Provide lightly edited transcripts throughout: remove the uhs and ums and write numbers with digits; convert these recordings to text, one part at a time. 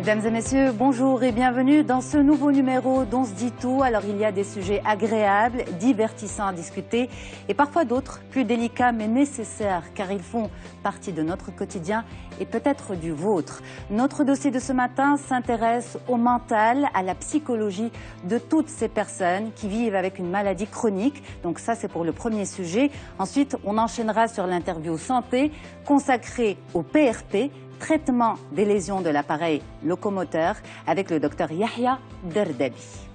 Mesdames et messieurs, bonjour et bienvenue dans ce nouveau numéro d'On se dit tout. Alors il y a des sujets agréables, divertissants à discuter et parfois d'autres plus délicats mais nécessaires car ils font partie de notre quotidien et peut-être du vôtre. Notre dossier de ce matin s'intéresse au mental, à la psychologie de toutes ces personnes qui vivent avec une maladie chronique. Donc ça c'est pour le premier sujet. Ensuite on enchaînera sur l'interview santé consacrée au PRP, traitement des lésions de l'appareil locomoteur avec le docteur Yahya Derdabi.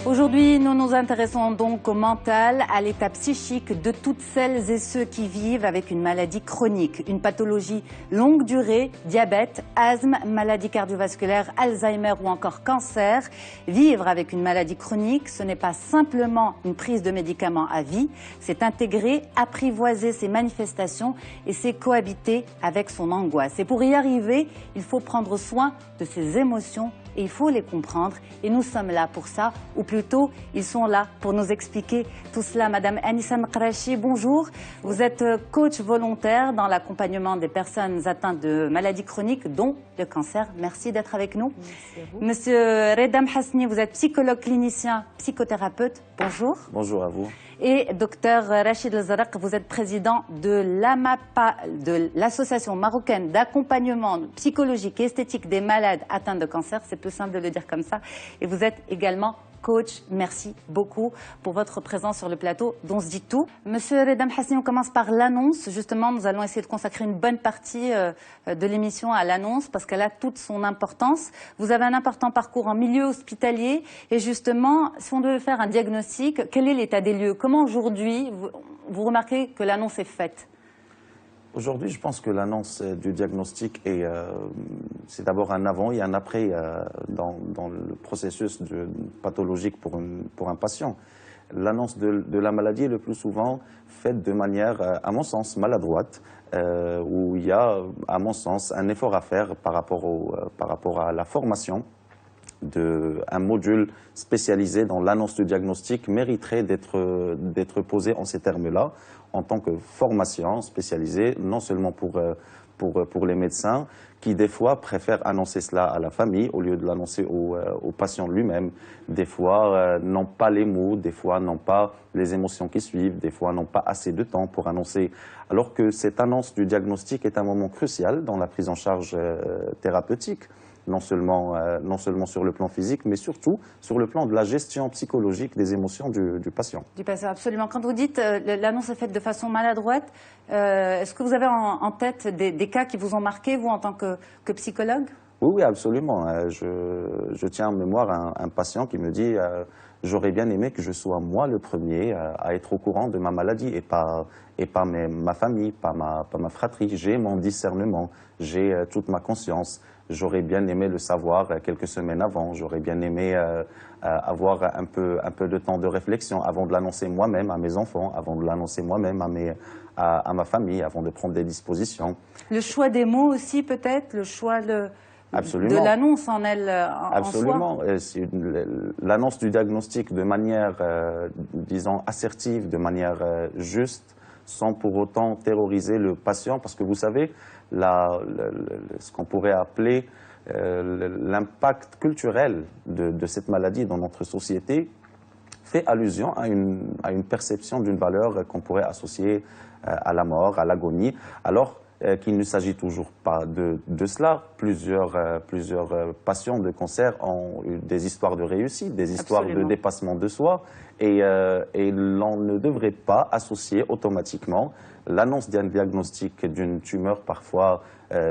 Aujourd'hui, nous nous intéressons donc au mental, à l'état psychique de toutes celles et ceux qui vivent avec une maladie chronique, une pathologie longue durée, diabète, asthme, maladie cardiovasculaire, Alzheimer ou encore cancer. Vivre avec une maladie chronique, ce n'est pas simplement une prise de médicaments à vie, c'est intégrer, apprivoiser ses manifestations et c'est cohabiter avec son angoisse. Et pour y arriver, il faut prendre soin de ses émotions et il faut les comprendre et nous sommes là pour ça, ou plutôt ils sont là pour nous expliquer tout cela. Madame Anissa Mkrachi, bonjour. Vous êtes coach volontaire dans l'accompagnement des personnes atteintes de maladies chroniques dont le cancer. Merci d'être avec nous. Merci à vous. Monsieur Redam Hasni, vous êtes psychologue clinicien, psychothérapeute. Bonjour. Bonjour à vous. Et docteur Rachid El-Zaraq, vous êtes président de l'AMAPA, de l'Association marocaine d'accompagnement psychologique et esthétique des malades atteints de cancer. C'est plus simple de le dire comme ça. Et vous êtes également coach. Merci beaucoup pour votre présence sur le plateau d'On se dit tout. Monsieur Redam Hasni, on commence par l'annonce. Justement, nous allons essayer de consacrer une bonne partie de l'émission à l'annonce parce qu'elle a toute son importance. Vous avez un important parcours en milieu hospitalier et justement, si on devait faire un diagnostic, quel est l'état des lieux? Comment aujourd'hui vous remarquez que l'annonce est faite? Aujourd'hui, je pense que l'annonce du diagnostic c'est d'abord un avant et un après dans le processus pathologique pour un patient. L'annonce de la maladie est le plus souvent faite de manière, à mon sens, maladroite, où il y a, à mon sens, un effort à faire par rapport à la formation. Un module spécialisé dans l'annonce du diagnostic mériterait d'être posé en ces termes-là, en tant que formation spécialisée, non seulement pour les médecins, qui des fois préfèrent annoncer cela à la famille au lieu de l'annoncer au patient lui-même. Des fois n'ont pas les mots, des fois n'ont pas les émotions qui suivent, des fois n'ont pas assez de temps pour annoncer. Alors que cette annonce du diagnostic est un moment crucial dans la prise en charge thérapeutique. Non seulement sur le plan physique, mais surtout sur le plan de la gestion psychologique des émotions du patient. Du patient, absolument. Quand vous dites l'annonce est faite de façon maladroite, est-ce que vous avez en tête des cas qui vous ont marqué, vous, en tant que psychologue? Oui, absolument. Je tiens en mémoire un patient qui me dit j'aurais bien aimé que je sois moi le premier à être au courant de ma maladie et pas ma famille, pas ma fratrie. J'ai mon discernement, j'ai toute ma conscience. J'aurais bien aimé le savoir quelques semaines avant. J'aurais bien aimé avoir un peu de temps de réflexion avant de l'annoncer moi-même à mes enfants, avant de l'annoncer moi-même à ma famille, avant de prendre des dispositions. Le choix des mots aussi, peut-être, le choix de l'annonce en elle, Absolument. En soi. L'annonce du diagnostic de manière, disons, assertive, de manière juste, sans pour autant terroriser le patient, parce que vous savez, ce qu'on pourrait appeler l'impact culturel de cette maladie dans notre société fait allusion à une perception d'une valeur qu'on pourrait associer à la mort, à l'agonie, alors qu'il ne s'agit toujours pas de cela. Plusieurs patients de cancer ont eu des histoires de réussite, des histoires de dépassement de soi, et l'on ne devrait pas associer automatiquement l'annonce d'un diagnostic d'une tumeur parfois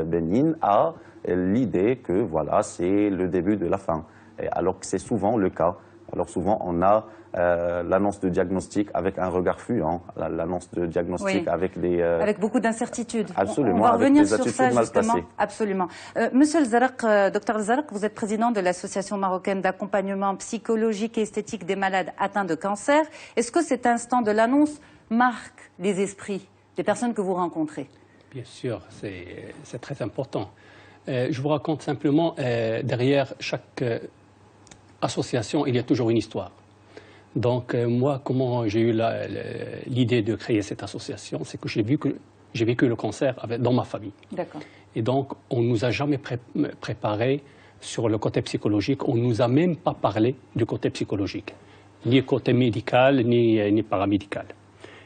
bénigne à l'idée que voilà, c'est le début de la fin, alors que c'est souvent le cas. Alors souvent, on a l'annonce de diagnostic avec un regard fuyant, l'annonce de diagnostic avec des... Avec beaucoup d'incertitudes. Absolument, on va avec revenir des sur ça, attitudes justement. mal passées. Absolument. Monsieur El-Zaraq, docteur El-Zaraq, vous êtes président de l'Association marocaine d'accompagnement psychologique et esthétique des malades atteints de cancer. Est-ce que cet instant de l'annonce marque les esprits des personnes que vous rencontrez? Bien sûr, c'est très important. Je vous raconte simplement, derrière chaque association, il y a toujours une histoire. Donc, moi, comment j'ai eu l'idée de créer cette association, c'est que j'ai vécu le cancer dans ma famille. D'accord. Et donc, on ne nous a jamais préparé sur le côté psychologique. On ne nous a même pas parlé du côté psychologique, ni côté médical, ni paramédical.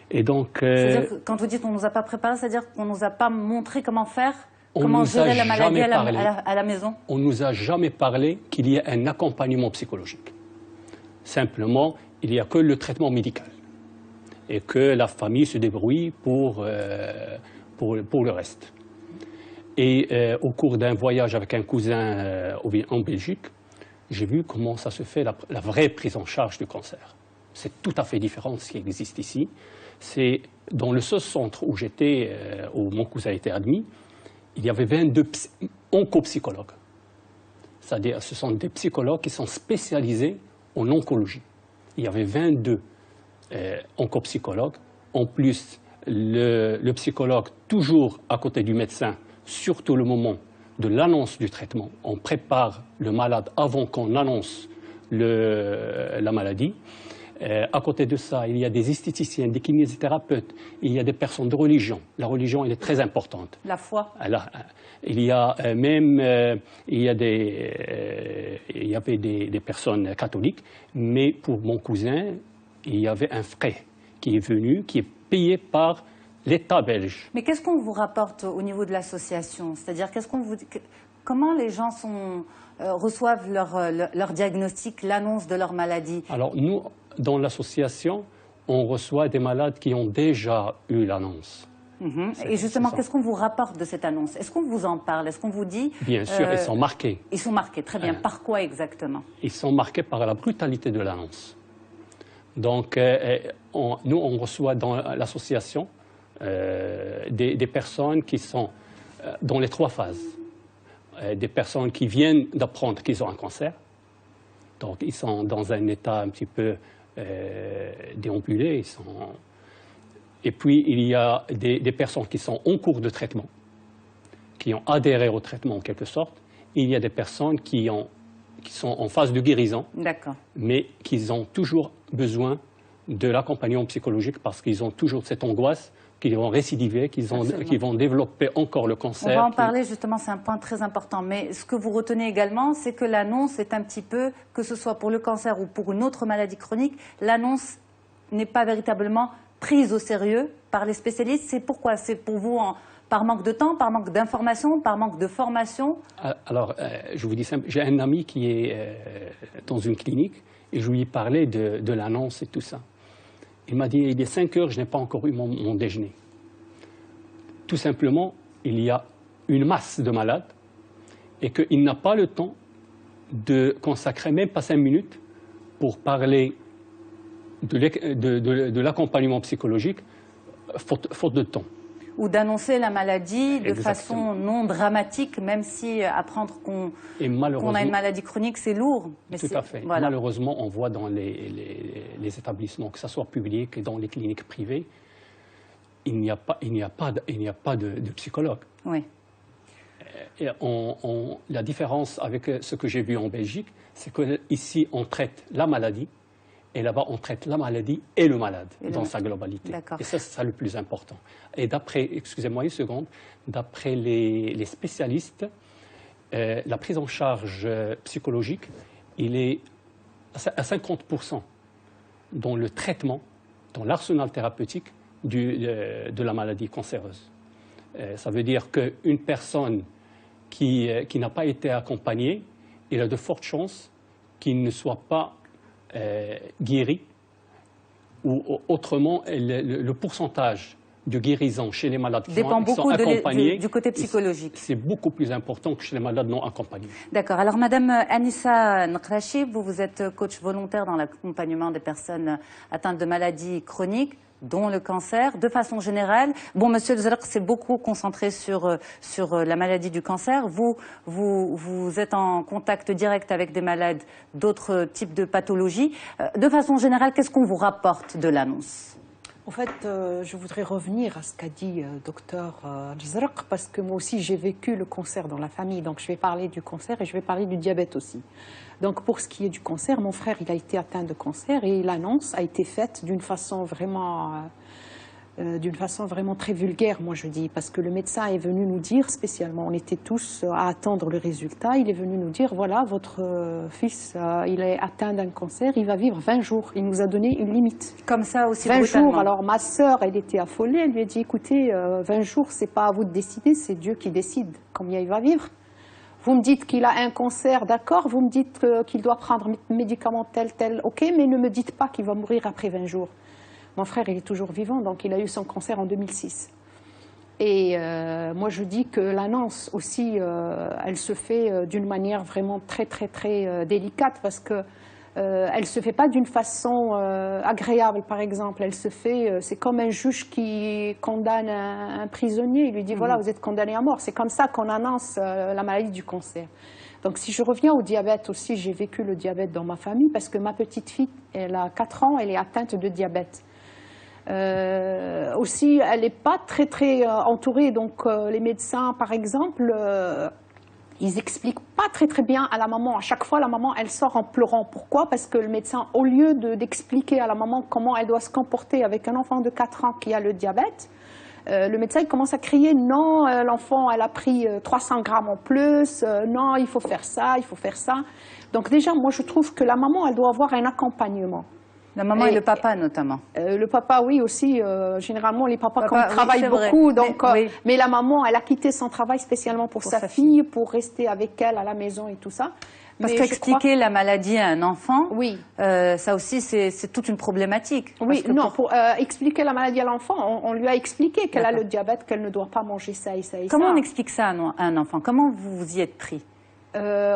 Et donc, c'est-à-dire que quand vous dites qu'on ne nous a pas préparé, c'est-à-dire qu'on ne nous a pas montré comment faire, comment gérer la maladie à la maison? On ne nous a jamais parlé qu'il y ait un accompagnement psychologique. Simplement, il n'y a que le traitement médical et que la famille se débrouille pour le reste. Et au cours d'un voyage avec un cousin en Belgique, j'ai vu comment ça se fait, la vraie prise en charge du cancer. C'est tout à fait différent de ce qui existe ici. C'est dans le seul centre où j'étais, où mon cousin a été admis, il y avait 22 oncopsychologues. C'est-à-dire, ce sont des psychologues qui sont spécialisés en oncologie. Il y avait 22 oncopsychologues. En plus, le psychologue, toujours à côté du médecin, surtout le moment de l'annonce du traitement. On prépare le malade avant qu'on annonce la maladie. À côté de ça, il y a des esthéticiens, des kinésithérapeutes, il y a des personnes de religion. La religion, elle est très importante. La foi. Il y a même il y avait des personnes catholiques, mais pour mon cousin, il y avait un frère qui est venu, qui est payé par l'État belge. Mais qu'est-ce qu'on vous rapporte au niveau de l'association? C'est-à-dire, comment les gens reçoivent leur diagnostic, l'annonce de leur maladie? Alors, nous, dans l'association, on reçoit des malades qui ont déjà eu l'annonce. Et justement, qu'est-ce qu'on vous rapporte de cette annonce? Est-ce qu'on vous en parle? Est-ce qu'on vous dit... Bien sûr, ils sont marqués. Ils sont marqués, très bien. Par quoi exactement? Ils sont marqués par la brutalité de l'annonce. Donc, nous, on reçoit dans l'association des personnes qui sont dans les 3 phases. Des personnes qui viennent d'apprendre qu'ils ont un cancer. Donc, ils sont dans un état un petit peu déambulé. Et puis, il y a des personnes qui sont en cours de traitement, qui ont adhéré au traitement en quelque sorte. Il y a des personnes qui sont en phase de guérison, mais qui ont toujours besoin de l'accompagnement psychologique parce qu'ils ont toujours cette angoisse qu'ils vont récidiver, qu'ils vont développer encore le cancer. On va en parler justement, c'est un point très important. Mais ce que vous retenez également, c'est que l'annonce est un petit peu, que ce soit pour le cancer ou pour une autre maladie chronique, l'annonce n'est pas véritablement prise au sérieux par les spécialistes. C'est pourquoi? C'est pour vous par manque de temps, par manque d'information, par manque de formation? Alors, je vous dis simple, j'ai un ami qui est dans une clinique et je lui ai parlé de l'annonce et tout ça. Il m'a dit, il est 5 heures, je n'ai pas encore eu mon déjeuner. Tout simplement, il y a une masse de malades et qu'il n'a pas le temps de consacrer même pas 5 minutes pour parler de l'accompagnement psychologique, faute de temps. Ou d'annoncer la maladie de façon non dramatique, même si apprendre qu'on a une maladie chronique, c'est lourd. Mais tout à fait. Voilà. Malheureusement, on voit dans les établissements, que ce soit public et dans les cliniques privées, il n'y a pas de psychologue. Oui. Et la différence avec ce que j'ai vu en Belgique, c'est qu'ici, on traite la maladie, et là-bas, on traite la maladie et le malade dans sa globalité. Et ça, c'est ça le plus important. Et d'après, excusez-moi une seconde, d'après les spécialistes, la prise en charge psychologique, il est à 50% dans le traitement, dans l'arsenal thérapeutique de la maladie cancéreuse. Ça veut dire qu'une personne qui n'a pas été accompagnée, il a de fortes chances qu'il ne soit pas guéri, ou autrement, le pourcentage de guérison chez les malades qui sont accompagnés du côté psychologique. C'est beaucoup plus important que chez les malades non accompagnés. D'accord. Alors, Madame Anissa Nkrachi, vous êtes coach volontaire dans l'accompagnement des personnes atteintes de maladies chroniques, dont le cancer, de façon générale. Bon, Monsieur Zerk s'est beaucoup concentré sur la maladie du cancer. Vous êtes en contact direct avec des malades d'autres types de pathologies. De façon générale, qu'est-ce qu'on vous rapporte de l'annonce? En fait, je voudrais revenir à ce qu'a dit docteur Jazraq, parce que moi aussi j'ai vécu le cancer dans la famille, donc je vais parler du cancer et je vais parler du diabète aussi. Donc pour ce qui est du cancer, mon frère il a été atteint de cancer et l'annonce a été faite d'une façon vraiment très vulgaire, moi je dis, parce que le médecin est venu nous dire spécialement, on était tous à attendre le résultat, il est venu nous dire, voilà, votre fils, il est atteint d'un cancer, il va vivre 20 jours. Il nous a donné une limite. Comme ça aussi 20 brutalement. jours, alors ma sœur, elle était affolée, elle lui a dit, écoutez, 20 jours, c'est pas à vous de décider, c'est Dieu qui décide combien il va vivre. Vous me dites qu'il a un cancer, d'accord, vous me dites qu'il doit prendre un médicament tel, ok, mais ne me dites pas qu'il va mourir après 20 jours. Mon frère, il est toujours vivant, donc il a eu son cancer en 2006. Et moi, je dis que l'annonce aussi, elle se fait d'une manière vraiment très délicate, parce que elle se fait pas d'une façon agréable, par exemple. Elle se fait, c'est comme un juge qui condamne un prisonnier. Il lui dit, voilà, vous êtes condamné à mort. C'est comme ça qu'on annonce la maladie du cancer. Donc si je reviens au diabète aussi, j'ai vécu le diabète dans ma famille, parce que ma petite fille, elle a 4 ans, elle est atteinte de diabète. Aussi, elle n'est pas très entourée, donc les médecins, par exemple, ils expliquent pas très bien à la maman. À chaque fois, la maman, elle sort en pleurant. Pourquoi? Parce que le médecin, au lieu d'expliquer à la maman comment elle doit se comporter avec un enfant de 4 ans qui a le diabète, le médecin il commence à crier, non, l'enfant, elle a pris 300 grammes en plus, non, il faut faire ça, il faut faire ça. Donc déjà, moi, je trouve que la maman, elle doit avoir un accompagnement. La maman et le papa notamment. Le papa, oui, aussi. Généralement, les papas, quand ils travaillent beaucoup, donc, mais la maman, elle a quitté son travail spécialement pour sa fille, pour rester avec elle à la maison et tout ça. Parce qu'expliquer la maladie à un enfant, oui. Ça aussi, c'est toute une problématique. Oui, non, pour expliquer la maladie à l'enfant, on lui a expliqué qu'elle a le diabète, qu'elle ne doit pas manger ça et ça et ça. Comment on explique ça à un enfant? Comment vous vous y êtes pris?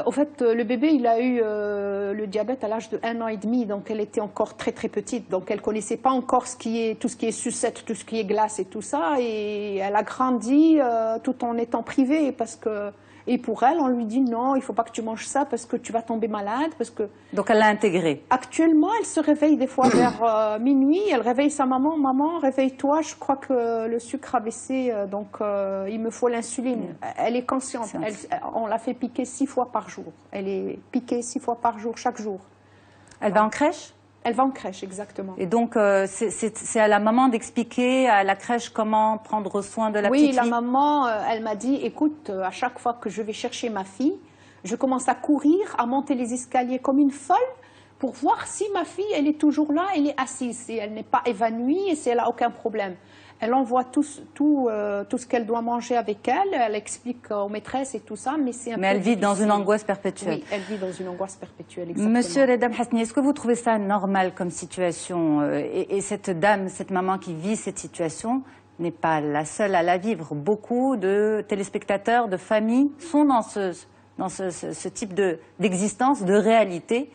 Au fait, le bébé, il a eu le diabète à l'âge de 1 an et demi, donc elle était encore très petite, donc elle ne connaissait pas encore tout ce qui est sucette, tout ce qui est glace et tout ça, et elle a grandi tout en étant privée, parce que, et pour elle, on lui dit non, il ne faut pas que tu manges ça parce que tu vas tomber malade, parce que... Donc elle l'a intégré. Actuellement, elle se réveille des fois vers minuit, elle réveille sa maman, maman, réveille-toi, je crois que le sucre a baissé, donc il me faut l'insuline. Elle est consciente, on l'a fait piquer 6 fois par jour. Elle est piquée 6 fois par jour, chaque jour. Elle va en crèche? Elle va en crèche, exactement. Et donc, c'est à la maman d'expliquer à la crèche comment prendre soin de la petite fille? Oui, la maman, elle m'a dit, écoute, à chaque fois que je vais chercher ma fille, je commence à courir, à monter les escaliers comme une folle pour voir si ma fille, elle est toujours là, elle est assise, si elle n'est pas évanouie et si elle n'a aucun problème. Elle envoie tout ce qu'elle doit manger avec elle, elle explique aux maîtresses et tout ça, mais c'est un peu elle vit difficile. Dans une angoisse perpétuelle. Oui, elle vit dans une angoisse perpétuelle, exactement. Monsieur Redam Hasni, est-ce que vous trouvez ça normal comme situation et cette dame, cette maman qui vit cette situation n'est pas la seule à la vivre. Beaucoup de téléspectateurs, de familles sont dans ce type d'existence, de réalité.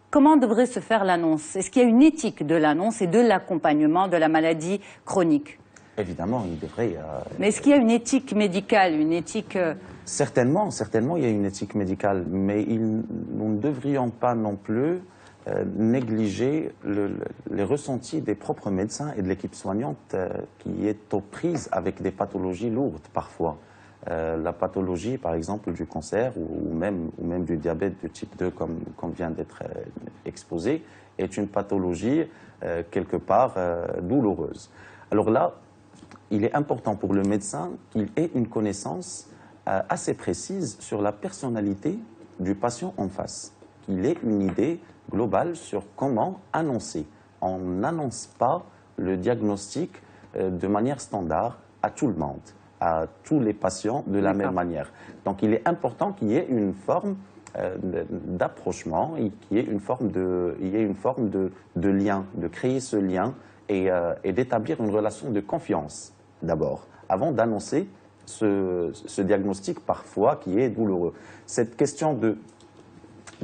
Comment devrait se faire l'annonce? Est-ce qu'il y a une éthique de l'annonce et de l'accompagnement de la maladie chronique? Évidemment, il devrait... Mais est-ce qu'il y a une éthique médicale, une éthique... Certainement, il y a une éthique médicale, mais nous ne devrions pas non plus négliger les ressentis des propres médecins et de l'équipe soignante qui est aux prises avec des pathologies lourdes parfois. La pathologie, par exemple, du cancer ou même du diabète de type 2, comme vient d'être exposé, est une pathologie quelque part douloureuse. Alors là, il est important pour le médecin qu'il ait une connaissance assez précise sur la personnalité du patient en face, qu'il ait une idée globale sur comment annoncer. On n'annonce pas le diagnostic de manière standard à tout le monde, à tous les patients de la même manière. Donc il est important qu'il y ait une forme d'approchement et qu'il y ait une forme de lien, de créer ce lien et d'établir une relation de confiance d'abord, avant d'annoncer ce diagnostic parfois qui est douloureux. Cette question de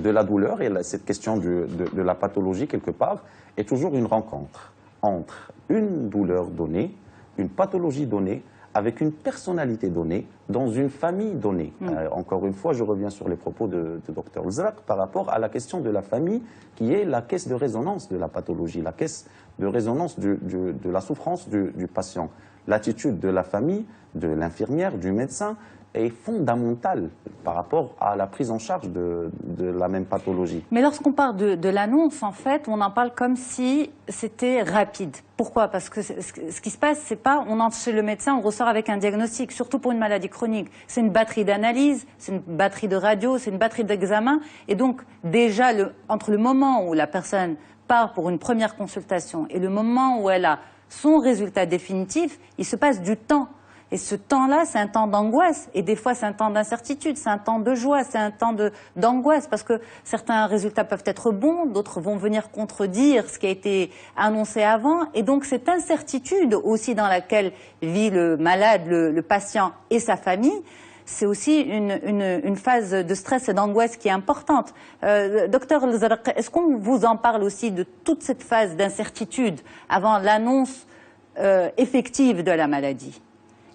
la douleur et cette question de la pathologie quelque part est toujours une rencontre entre une douleur donnée, une pathologie donnée, avec une personnalité donnée, dans une famille donnée. Encore une fois, je reviens sur les propos de Dr Jazraq par rapport à la question de la famille qui est la caisse de résonance de la pathologie, la caisse de résonance de la souffrance du patient. L'attitude de la famille, de l'infirmière, du médecin est fondamentale par rapport à la prise en charge de la même pathologie. Mais lorsqu'on parle de l'annonce, en fait, on en parle comme si c'était rapide. Pourquoi? Parce que ce qui se passe, c'est pas on entre chez le médecin, on ressort avec un diagnostic, surtout pour une maladie chronique. C'est une batterie d'analyse, c'est une batterie de radio, c'est une batterie d'examen. Et donc, déjà, entre le moment où la personne part pour une première consultation et le moment où elle a son résultat définitif, il se passe du temps. Et ce temps-là, c'est un temps d'angoisse. Et des fois, c'est un temps d'incertitude, c'est un temps de joie, c'est un temps d'angoisse. Parce que certains résultats peuvent être bons, d'autres vont venir contredire ce qui a été annoncé avant. Et donc, cette incertitude aussi dans laquelle vit le malade, le patient et sa famille, c'est aussi une phase de stress et d'angoisse qui est importante. Docteur El-Zarq, est-ce qu'on vous en parle aussi de toute cette phase d'incertitude avant l'annonce effective de la maladie?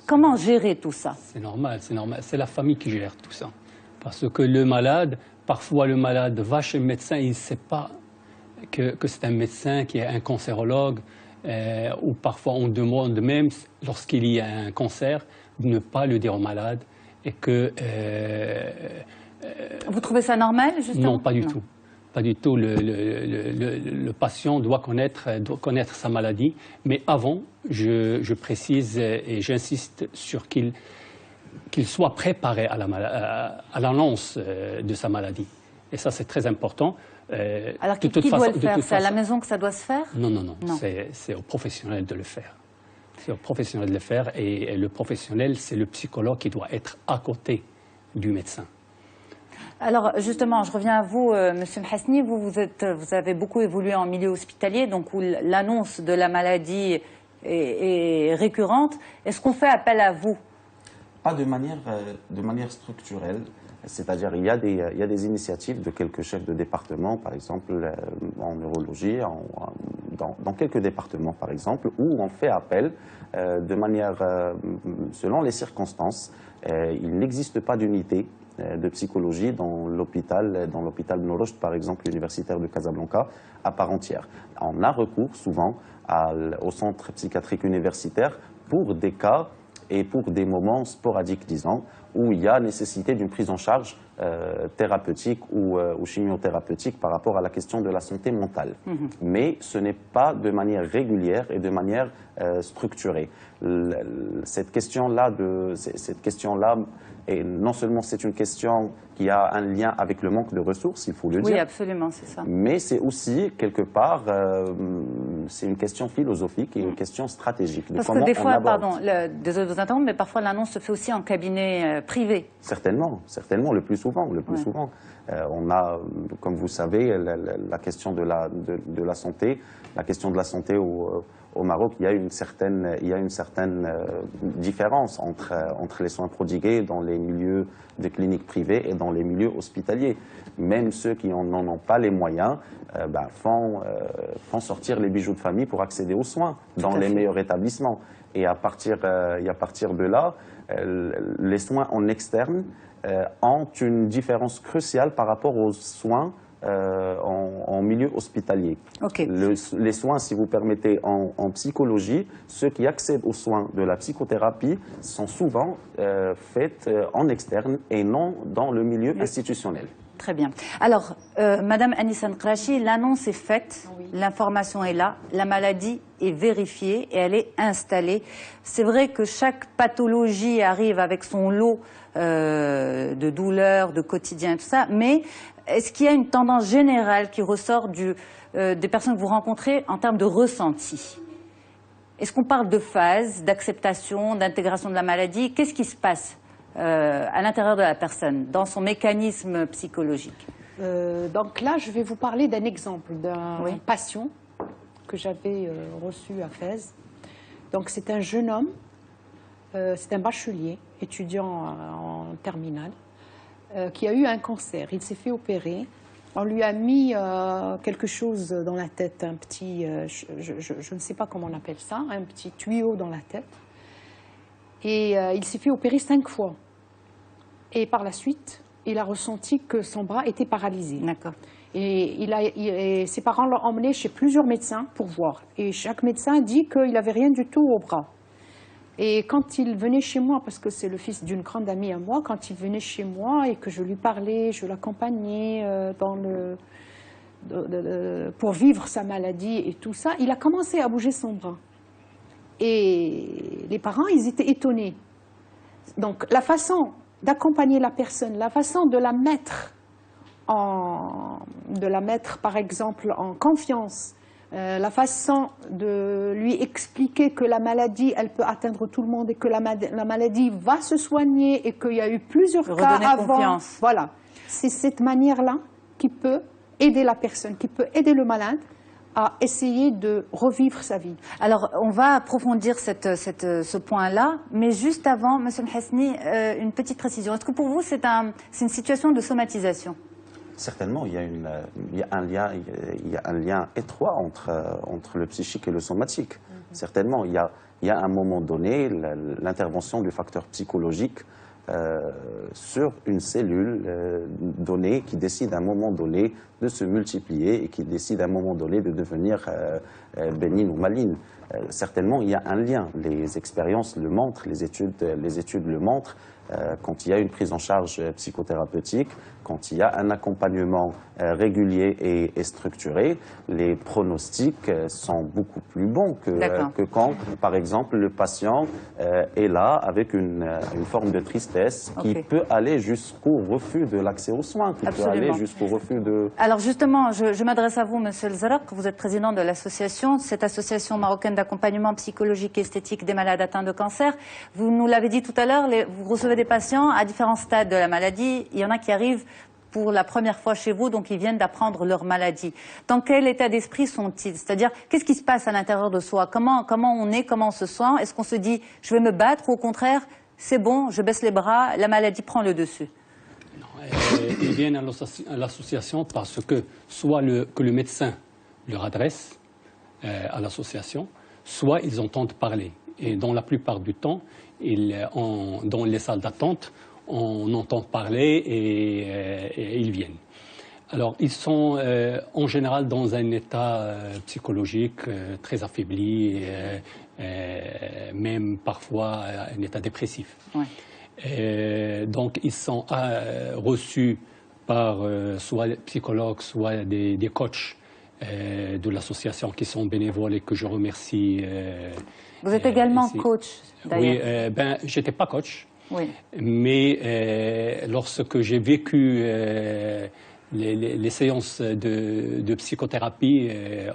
Comment gérer tout ça? C'est normal, c'est normal. C'est la famille qui gère tout ça. Parce que le malade, parfois le malade va chez le médecin, il ne sait pas que c'est un médecin qui est un cancérologue, ou parfois on demande même, lorsqu'il y a un cancer, de ne pas le dire au malade. Et que, vous trouvez ça normal, justement? Non, pas du tout. Pas du tout. Le patient doit connaître sa maladie. Mais avant, je précise et j'insiste sur qu'il soit préparé à l'annonce de sa maladie. Et ça, c'est très important. Alors, qui doit le faire? C'est à la maison que ça doit se faire? Non, non, non. C'est aux professionnels de le faire. C'est au professionnel de le faire. Et le professionnel, c'est le psychologue qui doit être à côté du médecin. Alors justement, je reviens à vous, Monsieur Mhasni, vous avez beaucoup évolué en milieu hospitalier, donc où l'annonce de la maladie est récurrente. Est-ce qu'on fait appel à vous? Pas de manière structurelle, c'est-à-dire il y a des initiatives de quelques chefs de département, par exemple en neurologie, dans quelques départements par exemple, où on fait appel de manière, selon les circonstances. Il n'existe pas d'unité de psychologie dans l'hôpital Nourocht, par exemple, universitaire de Casablanca, à part entière. On a recours souvent au centre psychiatrique universitaire pour des cas et pour des moments sporadiques, disons, où il y a nécessité d'une prise en charge thérapeutique ou chimiothérapeutique par rapport à la question de la santé mentale. Mais ce n'est pas de manière régulière et de manière structurée. Cette question-là, et non seulement c'est une question qui a un lien avec le manque de ressources, il faut le dire. Oui, absolument, c'est ça. Mais c'est aussi, quelque part, c'est une question philosophique et une question stratégique. Parce que des fois, pardon, désolé de vous interrompre, mais parfois l'annonce se fait aussi en cabinet privé. Certainement, certainement, le plus souvent. Souvent. On a, comme vous savez, la question de la santé, la question de la santé au Maroc, il y a une certaine différence entre les soins prodigués dans les milieux de cliniques privées et dans les milieux hospitaliers. Même ceux qui n'en ont pas les moyens font sortir les bijoux de famille pour accéder aux soins dans les meilleurs établissements. Et à partir de là, les soins en externe ont une différence cruciale par rapport aux soins en milieu hospitalier. Okay. Les soins, si vous permettez, en psychologie, ceux qui accèdent aux soins de la psychothérapie sont souvent faits en externe et non dans le milieu institutionnel. Très bien. Alors, Madame Anissa Nkrachi, l'annonce est faite, oui. L'information est là, la maladie est vérifiée et elle est installée. C'est vrai que chaque pathologie arrive avec son lot de douleurs, de quotidien, tout ça, mais est-ce qu'il y a une tendance générale qui ressort des personnes que vous rencontrez en termes de ressenti? Est-ce qu'on parle de phase, d'acceptation, d'intégration de la maladie? Qu'est-ce qui se passe à l'intérieur de la personne, dans son mécanisme psychologique? Donc là, je vais vous parler d'un exemple, d'un patient que j'avais reçu à Fès. Donc c'est un jeune homme, c'est un bachelier, étudiant en terminale, qui a eu un cancer. Il s'est fait opérer. On lui a mis quelque chose dans la tête, un petit, je ne sais pas comment on appelle ça, un petit tuyau dans la tête. Et il s'est fait opérer 5 fois. Et par la suite, il a ressenti que son bras était paralysé. D'accord. Et ses parents l'ont emmené chez plusieurs médecins pour voir. Et chaque médecin dit qu'il n'avait rien du tout au bras. Et quand il venait chez moi, parce que c'est le fils d'une grande amie à moi, quand il venait chez moi et que je lui parlais, je l'accompagnais pour vivre sa maladie et tout ça, il a commencé à bouger son bras. Et les parents, ils étaient étonnés. Donc la façon d'accompagner la personne, la façon de la mettre par exemple en confiance, la façon de lui expliquer que la maladie, elle peut atteindre tout le monde et que la maladie va se soigner et qu'il y a eu plusieurs cas avant. Confiance. Voilà, c'est cette manière-là qui peut aider la personne, qui peut aider le malade à essayer de revivre sa vie. Alors, on va approfondir ce point-là, mais juste avant, Monsieur Mhesni, une petite précision. Est-ce que pour vous, c'est une situation de somatisation? Certainement, il y a un lien étroit entre le psychique et le somatique. Certainement, il y a à un moment donné l'intervention du facteur psychologique sur une cellule donnée qui décide à un moment donné de se multiplier et qui décide à un moment donné de devenir bénigne ou maligne. Certainement, il y a un lien. Les expériences le montrent, les études le montrent. Quand il y a une prise en charge psychothérapeutique, quand il y a un accompagnement régulier et structuré, les pronostics sont beaucoup plus bons que quand, par exemple, le patient est là avec une forme de tristesse qui peut aller jusqu'au refus de l'accès aux soins, qui peut aller jusqu'au refus de... Alors justement, je m'adresse à vous, Monsieur El-Zarraq, vous êtes président de l'association, cette association marocaine d'accompagnement psychologique et esthétique des malades atteints de cancer. Vous nous l'avez dit tout à l'heure, vous recevez des patients à différents stades de la maladie. Il y en a qui arrivent pour la première fois chez vous, donc ils viennent d'apprendre leur maladie. Dans quel état d'esprit sont-ils? C'est-à-dire, qu'est-ce qui se passe à l'intérieur de soi? Comment on est, comment on se sent? Est-ce qu'on se dit, je vais me battre, ou au contraire, c'est bon, je baisse les bras, la maladie prend le dessus? Non, ils viennent à l'association parce que soit que le médecin leur adresse à l'association, soit ils entendent parler. Et dans la plupart du temps, dans les salles d'attente, on entend parler et ils viennent. Alors, ils sont en général dans un état psychologique très affaibli, même parfois un état dépressif. Ouais. Donc, ils sont reçus par soit les psychologues, soit des coachs de l'association qui sont bénévoles et que je remercie. Vous êtes également coach, d'ailleurs. Oui, j'étais pas coach. Oui. Mais lorsque j'ai vécu les séances de psychothérapie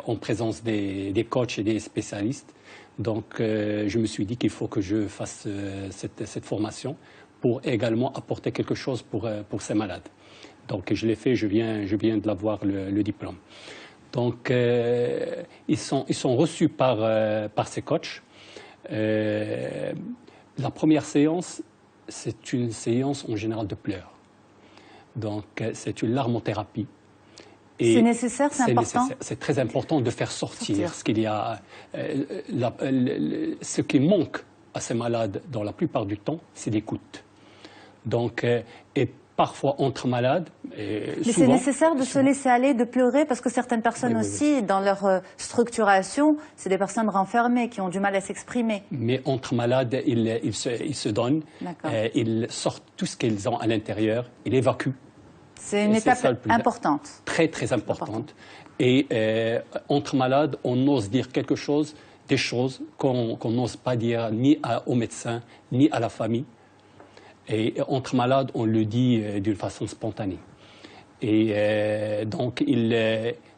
en présence des coachs et des spécialistes, donc je me suis dit qu'il faut que je fasse cette formation pour également apporter quelque chose pour ces malades. Donc je l'ai fait, je viens de l'avoir le diplôme. Donc ils sont reçus par ces coachs. La première séance, c'est une séance en général de pleurs. Donc, c'est une larmothérapie. C'est nécessaire, c'est important? C'est très important de faire sortir ce qu'il y a. Ce qui manque à ces malades, dans la plupart du temps, c'est l'écoute. Donc, et parfois entre malades. Mais c'est nécessaire de se laisser aller, de pleurer, parce que certaines personnes aussi, dans leur structuration, c'est des personnes renfermées qui ont du mal à s'exprimer. Mais entre malades, ils se donnent, ils sortent tout ce qu'ils ont à l'intérieur, ils évacuent. C'est une étape importante. Très, très importante. Et entre malades, on ose dire quelque chose, des choses qu'on n'ose pas dire ni aux médecins, ni à la famille. Et entre malades, on le dit d'une façon spontanée. Et donc,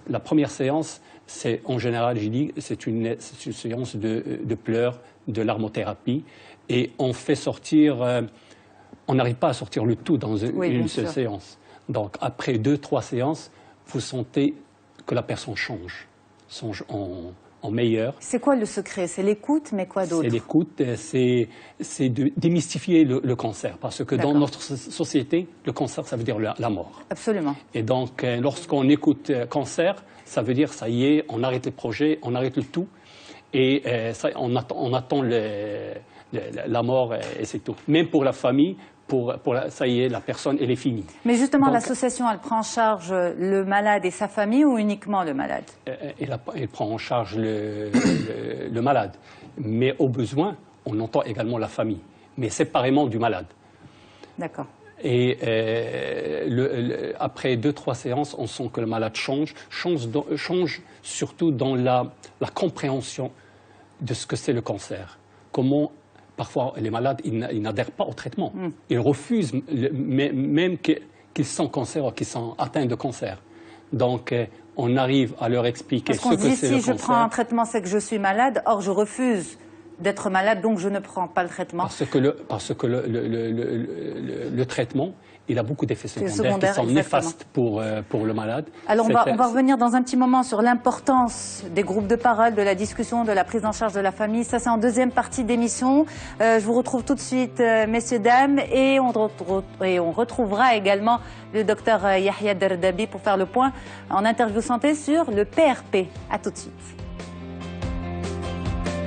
la première séance, c'est en général, je dis, c'est une séance de pleurs, de larmothérapie. Et on fait sortir, on n'arrive pas à sortir le tout dans une seule séance. Donc, après 2-3 séances, vous sentez que la personne change en meilleur. C'est quoi le secret? C'est l'écoute, mais quoi d'autre? C'est l'écoute, c'est de démystifier le cancer. Parce que dans notre société, le cancer, ça veut dire la mort. Absolument. Et donc, lorsqu'on écoute cancer, ça veut dire, ça y est, on arrête les projets, on arrête le tout. Et on attend la mort et c'est tout. Même pour la famille, ça y est, la personne, elle est finie. Mais justement, Donc, l'association, elle prend en charge le malade et sa famille ou uniquement le malade? Elle prend en charge le malade. Mais au besoin, on entend également la famille, mais séparément du malade. D'accord. Et après 2-3 séances, on sent que le malade change surtout dans la compréhension de ce que c'est le cancer. Comment, parfois, les malades, ils n'adhèrent pas au traitement. Ils refusent, même qu'ils sont cancer ou qu'ils sont atteints de cancer. Donc, on arrive à leur expliquer ce que c'est le cancer. Parce qu'on se dit, si je prends un traitement, c'est que je suis malade. Or, je refuse d'être malade, donc je ne prends pas le traitement. Parce que le traitement, il a beaucoup d'effets secondaires qui sont néfastes pour le malade. Alors, on va revenir dans un petit moment sur l'importance des groupes de parole, de la discussion, de la prise en charge de la famille. Ça, c'est en deuxième partie d'émission. Je vous retrouve tout de suite, messieurs, dames, et on retrouvera également le docteur Yahya Derdabi pour faire le point en interview santé sur le PRP. À tout de suite.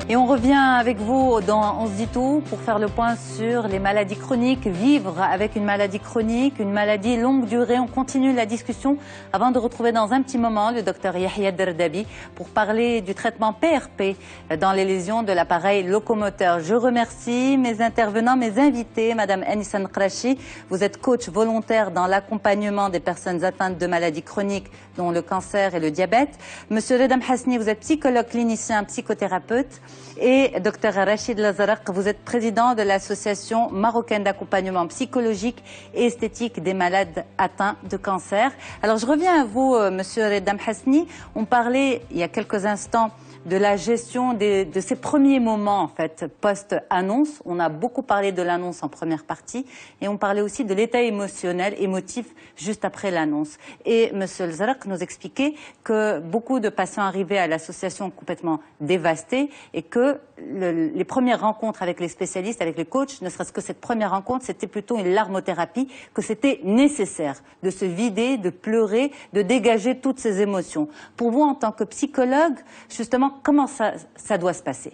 Et on revient avec vous dans On se dit tout pour faire le point sur les maladies chroniques, vivre avec une maladie chronique, une maladie longue durée. On continue la discussion avant de retrouver dans un petit moment le docteur Yahya Derdabi pour parler du traitement PRP dans les lésions de l'appareil locomoteur. Je remercie mes intervenants, mes invités. Madame Anissa Nkrachi, vous êtes coach volontaire dans l'accompagnement des personnes atteintes de maladies chroniques dont le cancer et le diabète. Monsieur Redam Hasni, vous êtes psychologue clinicien, psychothérapeute. Et Dr Rachid Lazaraq, vous êtes président de l'association marocaine d'accompagnement psychologique et esthétique des malades atteints de cancer. Alors je reviens à vous, monsieur Redam Hasni. On parlait il y a quelques instants de la gestion de ces premiers moments en fait post-annonce. On a beaucoup parlé de l'annonce en première partie et on parlait aussi de l'état émotif juste après l'annonce. Et monsieur Lazaraq nous expliquait que beaucoup de patients arrivaient à l'association complètement dévastés et que les premières rencontres avec les spécialistes, avec les coachs, ne serait-ce que cette première rencontre, c'était plutôt une larmothérapie, que c'était nécessaire de se vider, de pleurer, de dégager toutes ces émotions. Pour vous, en tant que psychologue, justement, comment ça doit se passer?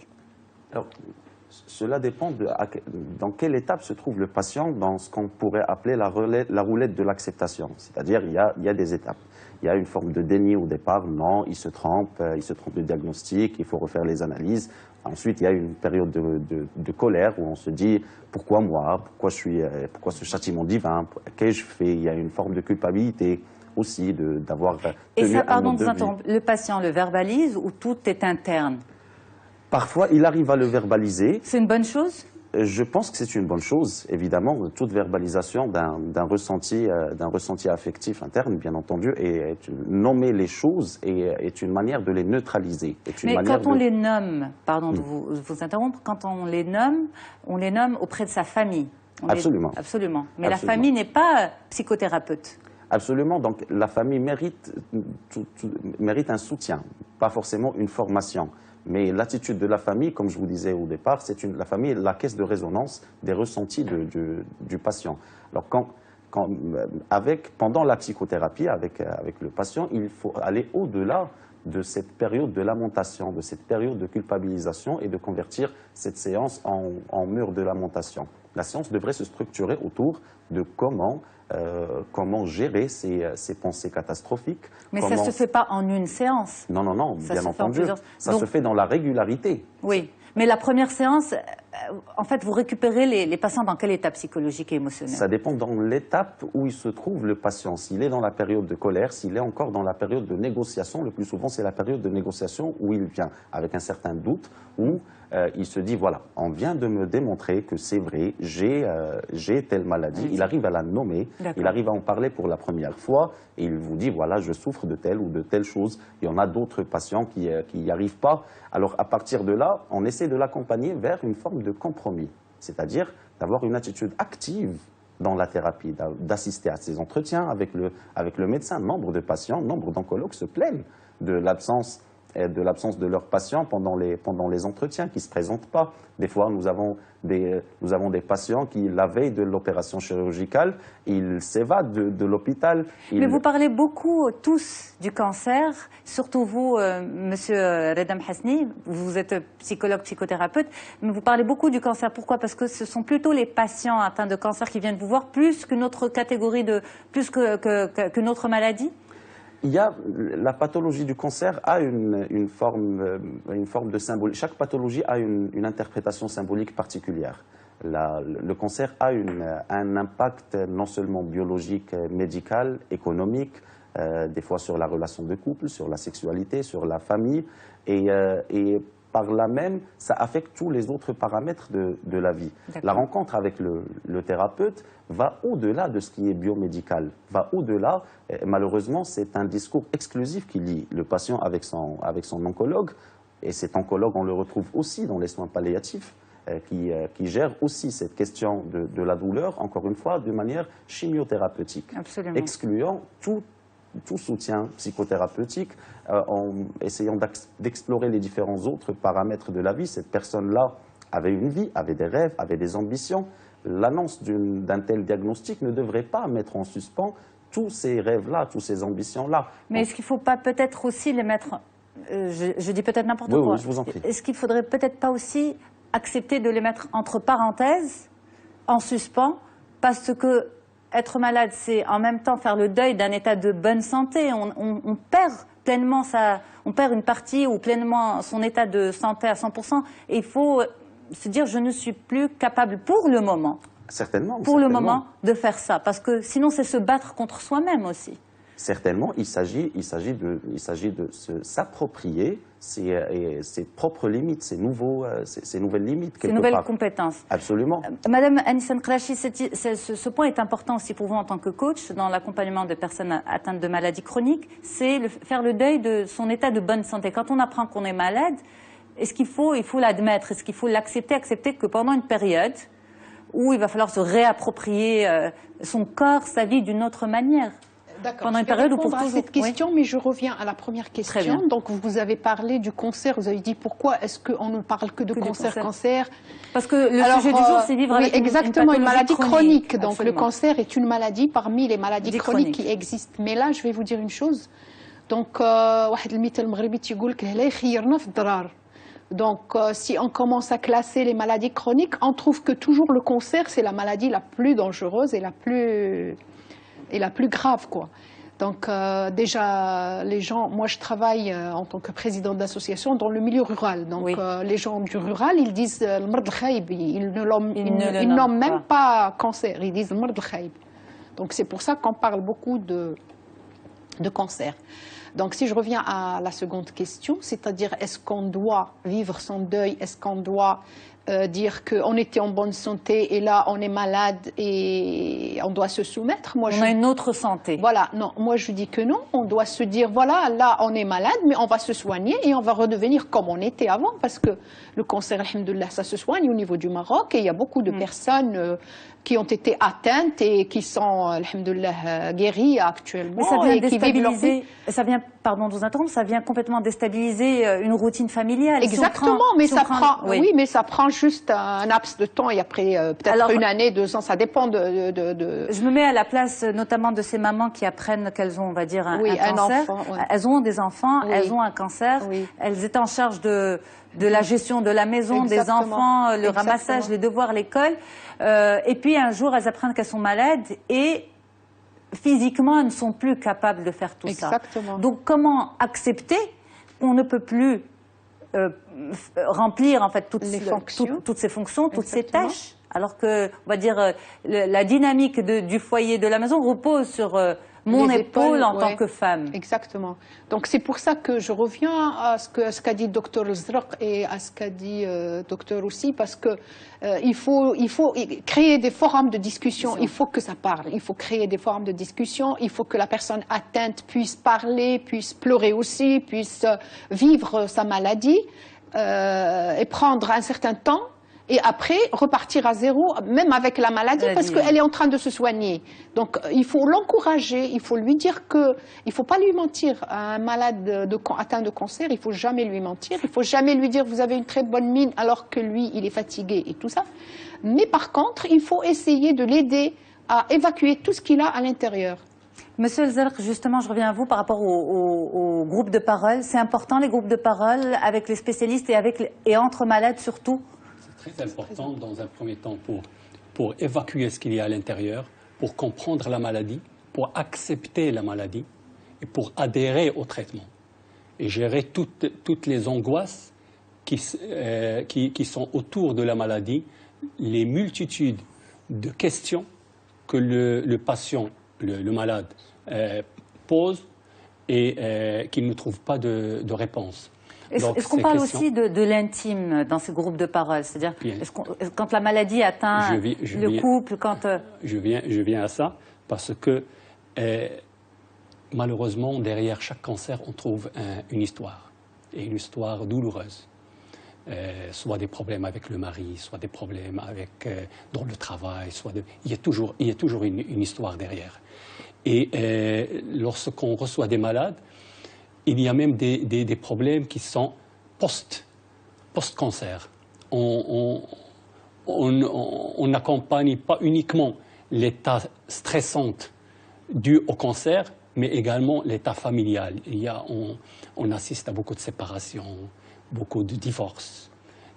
Alors, cela dépend dans quelle étape se trouve le patient dans ce qu'on pourrait appeler la roulette de l'acceptation. C'est-à-dire, il y a des étapes. Il y a une forme de déni au départ, non, il se trompe de diagnostic, il faut refaire les analyses. Ensuite, il y a une période de colère où on se dit pourquoi moi, pourquoi ce châtiment divin, qu'ai-je fait? Il y a une forme de culpabilité aussi d'avoir tenu Et ça, un pardon mode de vous de vie. interrompre, le patient le verbalise ou tout est interne? Parfois, il arrive à le verbaliser. C'est une bonne chose? Je pense que c'est une bonne chose, évidemment. Toute verbalisation d'un ressenti affectif interne, bien entendu, et nommer les choses est une manière de les neutraliser. Mais quand on les nomme, pardon de vous interrompre, quand on les nomme auprès de sa famille. Absolument. Absolument. Mais Absolument. la famille n'est pas psychothérapeute. Absolument. Donc la famille mérite un soutien, pas forcément une formation. Mais l'attitude de la famille, comme je vous disais au départ, la famille est la caisse de résonance des ressentis du patient. Alors pendant la psychothérapie avec le patient, il faut aller au-delà de cette période de lamentation, de cette période de culpabilisation et de convertir cette séance en mur de lamentation. La séance devrait se structurer autour de comment gérer ces pensées catastrophiques. Mais ça ne se fait pas en une séance. Non, Ça bien se fait en entendu. plusieurs. Ça se fait dans la régularité. Oui, mais la première séance, en fait, vous récupérez les patients dans quel état psychologique et émotionnel? Ça dépend dans l'étape où il se trouve le patient. S'il est dans la période de colère, s'il est encore dans la période de négociation, le plus souvent c'est la période de négociation où il vient avec un certain doute, où il se dit, voilà, on vient de me démontrer que c'est vrai, j'ai telle maladie. Il arrive à la nommer, il arrive à en parler pour la première fois et il vous dit, voilà, je souffre de telle ou de telle chose. Il y en a d'autres patients qui n'y arrivent pas. Alors à partir de là, on essaie de l'accompagner vers une forme de compromis, c'est-à-dire d'avoir une attitude active dans la thérapie, d'assister à ces entretiens avec le médecin. Nombre de patients, nombre d'oncologues se plaignent de l'absence de l'absence de leurs patients pendant les entretiens, qui ne se présentent pas. Des fois, nous avons des patients qui, la veille de l'opération chirurgicale, ils s'évadent de l'hôpital. Mais vous parlez beaucoup tous du cancer, surtout vous, Monsieur Reda Mhasni, vous êtes psychologue, psychothérapeute, mais vous parlez beaucoup du cancer. Pourquoi? Parce que ce sont plutôt les patients atteints de cancer qui viennent vous voir, plus que notre catégorie plus que notre maladie? La pathologie du cancer a une forme de symbolique. Chaque pathologie a une interprétation symbolique particulière. Le cancer a un impact non seulement biologique, médical, économique, des fois sur la relation de couple, sur la sexualité, sur la famille, et par là même, ça affecte tous les autres paramètres de la vie. La rencontre avec le thérapeute va au-delà de ce qui est biomédical, va au-delà. Malheureusement, c'est un discours exclusif qui lie le patient avec son oncologue, et cet oncologue, on le retrouve aussi dans les soins palliatifs, qui gère aussi cette question de la douleur, encore une fois, de manière chimiothérapeutique, excluant tout soutien psychothérapeutique, en essayant d'explorer les différents autres paramètres de la vie. Cette personne-là avait une vie, avait des rêves, avait des ambitions. L'annonce d'un tel diagnostic ne devrait pas mettre en suspens tous ces rêves-là, toutes ces ambitions-là. Mais est-ce qu'il ne faut pas peut-être aussi les mettre, je dis peut-être n'importe quoi, oui, je vous en prie. Est-ce qu'il ne faudrait peut-être pas aussi accepter de les mettre entre parenthèses, en suspens, parce que être malade, c'est en même temps faire le deuil d'un état de bonne santé. On perd pleinement on perd une partie ou pleinement son état de santé à 100%. Et il faut se dire, je ne suis plus capable pour le moment. Certainement. Le moment de faire ça. Parce que sinon, c'est se battre contre soi-même aussi. Certainement, il s'agit de s'approprier ses propres limites, ses nouvelles limites. Ces nouvelles compétences. Absolument. Madame Anissa Nkrachi, ce point est important aussi pour vous en tant que coach dans l'accompagnement de personnes atteintes de maladies chroniques, c'est faire le deuil de son état de bonne santé. Quand on apprend qu'on est malade, est-ce qu'il faut l'admettre, est-ce qu'il faut l'accepter, accepter que pendant une période où il va falloir se réapproprier son corps, sa vie d'une autre manière? Pendant une période ou pour toujours. Cette question, mais je reviens à la première question. Donc, vous avez parlé du cancer. Vous avez dit pourquoi est-ce qu'on ne parle que de cancer? Parce que le sujet du jour, c'est vivre avec une maladie chronique. Donc, absolument. Le cancer est une maladie parmi les maladies chroniques qui existent. Mais là, je vais vous dire une chose. Donc, donc, si on commence à classer les maladies chroniques, on trouve que toujours le cancer, c'est la maladie la plus dangereuse et la plus grave, quoi. Donc déjà, les gens, moi je travaille en tant que présidente d'association dans le milieu rural. Donc les gens du rural, ils disent le mard al-khaïb, ils ne nomment même pas cancer, ils disent le mard al-khaïb. Donc c'est pour ça qu'on parle beaucoup de cancer. Donc si je reviens à la seconde question, c'est-à-dire est-ce qu'on doit vivre son deuil, est-ce qu'on doit dire qu'on était en bonne santé et là on est malade et on doit se soumettre. On a une autre santé. Voilà, non, moi je dis que non, on doit se dire voilà, là on est malade mais on va se soigner et on va redevenir comme on était avant parce que le cancer, alhamdoulilah, ça se soigne au niveau du Maroc et il y a beaucoup de personnes qui ont été atteintes et qui sont, alhamdoulilah, guéries actuellement. Mais ça vient déstabiliser, pardon de vous interrompre, ça vient complètement déstabiliser une routine familiale. Exactement, mais ça prend, oui, mais ça prend juste un laps de temps et après peut-être une année, 2 ans, ça dépend de... Je me mets à la place notamment de ces mamans qui apprennent qu'elles ont, on va dire, un cancer. Enfant, elles ont des enfants, elles ont un cancer, elles étaient en charge de la gestion de la maison, des enfants, le ramassage, les devoirs, l'école. Et puis un jour, elles apprennent qu'elles sont malades et physiquement, elles ne sont plus capables de faire tout ça. Donc comment accepter qu'on ne peut plus remplir en fait toutes ces fonctions, toutes ces tâches, alors que, on va dire, la dynamique du foyer, de la maison repose sur mon épaule en tant que femme. Exactement. Donc c'est pour ça que je reviens à ce qu'a dit Dr Zraq et à ce qu'a dit Docteur aussi, parce que il faut créer des forums de discussion, il faut que ça parle, il faut créer des forums de discussion, il faut que la personne atteinte puisse parler, puisse pleurer aussi, puisse vivre sa maladie et prendre un certain temps et après repartir à zéro, même avec la maladie, parce qu'elle est en train de se soigner. Donc il faut l'encourager, il faut lui dire que, il ne faut pas lui mentir. À un malade atteint de cancer, il ne faut jamais lui mentir, il ne faut jamais lui dire vous avez une très bonne mine alors que lui, il est fatigué et tout ça. Mais par contre, il faut essayer de l'aider à évacuer tout ce qu'il a à l'intérieur. Monsieur Elzarq, justement, je reviens à vous par rapport au groupe de parole. C'est important les groupes de parole avec les spécialistes et entre malades surtout? C'est très important dans un premier temps pour évacuer ce qu'il y a à l'intérieur, pour comprendre la maladie, pour accepter la maladie et pour adhérer au traitement. Et gérer toutes les angoisses qui sont autour de la maladie, les multitudes de questions que le patient, le malade, pose et qu'il ne trouve pas de réponse. Est-ce qu'on parle aussi de l'intime dans ces groupes de parole? C'est-à-dire, quand la maladie atteint le couple, quand... Je viens à ça parce que, malheureusement, derrière chaque cancer, on trouve une histoire, et une histoire douloureuse. Soit des problèmes avec le mari, soit des problèmes dans le travail, il y a toujours une histoire derrière. Et lorsqu'on reçoit des malades, il y a même des problèmes qui sont post-cancer. On n'accompagne pas uniquement l'état stressant dû au cancer, mais également l'état familial. On assiste à beaucoup de séparations, beaucoup de divorces,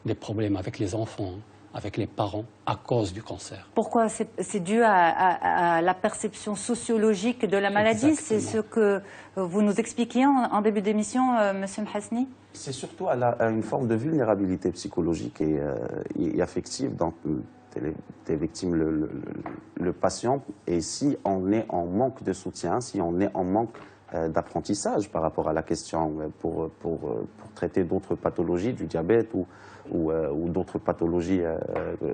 des problèmes avec les enfants, avec les parents, à cause du cancer. Pourquoi? C'est dû à la perception sociologique de la maladie? C'est ce que vous nous expliquiez en début d'émission, Monsieur Mhasni? C'est surtout à une forme de vulnérabilité psychologique et affective dont est victime le patient. Et si on est en manque de soutien, si on est en manque d'apprentissage par rapport à la question pour traiter d'autres pathologies, du diabète ou d'autres pathologies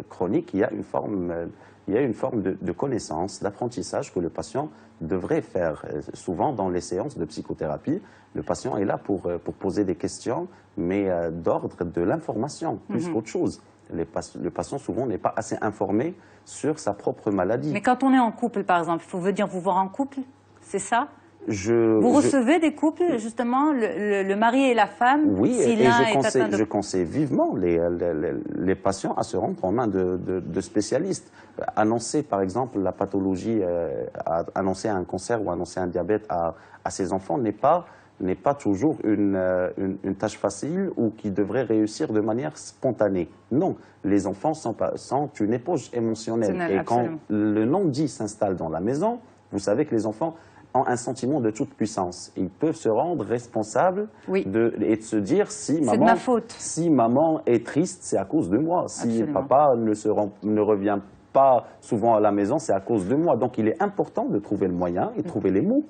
chroniques, il y a une forme de connaissance, d'apprentissage que le patient devrait faire. Souvent, dans les séances de psychothérapie, le patient est là pour poser des questions, mais d'ordre de l'information, plus qu'autre chose. Le patient, souvent, n'est pas assez informé sur sa propre maladie. Mais quand on est en couple, par exemple, il faut venir vous voir en couple, c'est ça? Vous recevez des couples, justement, le mari et la femme? Oui, si et je conseille vivement les patients à se rendre en main de spécialistes. Annoncer, par exemple, la pathologie, annoncer un cancer ou annoncer un diabète à ses enfants n'est pas toujours une tâche facile ou qui devrait réussir de manière spontanée. Non, les enfants sont une éponge émotionnelle. Et quand le non-dit s'installe dans la maison, vous savez que les enfants ont un sentiment de toute puissance. Ils peuvent se rendre responsables et de se dire si maman est triste, c'est à cause de moi. Si papa ne revient pas souvent à la maison, c'est à cause de moi. Donc il est important de trouver le moyen et de trouver les mots